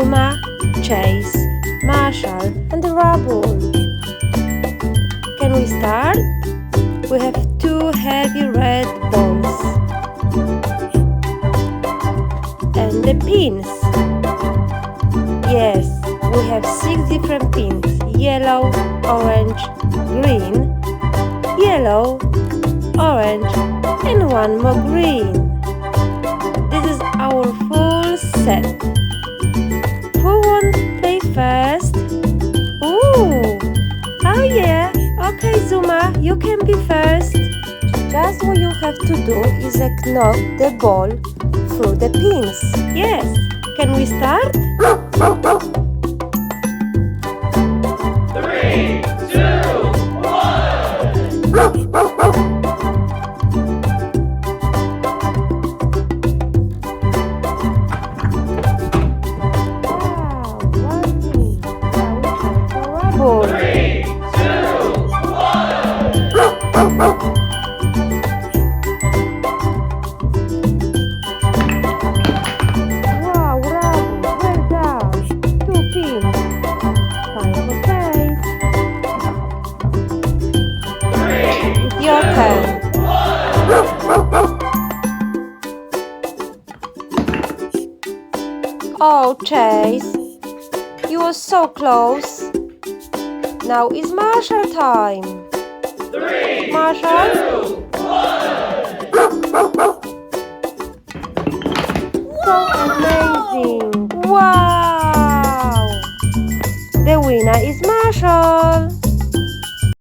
Zuma, Chase, Marshall, and Rubble. Can we start? We have 2 heavy red balls and the pins. Yes, we have 6 different pins: yellow, orange, green, yellow, orange, and 1 more green. This is our full set. Who wants to play first? Ooh! Oh yeah! Okay, Zuma, you can be first. Just what you have to do is knock the ball through the pins. Yes! Can we start? 3, 2, 1. Ball. 3, 2, 1. Wow, Rubble, well done. 2 pins. Time for Chase. 3, It's your turn. 1. Oh, Chase, you were so close. Now it's Marshall time. 3, Marshall? 2, 1. So amazing! Wow! The winner is Marshall.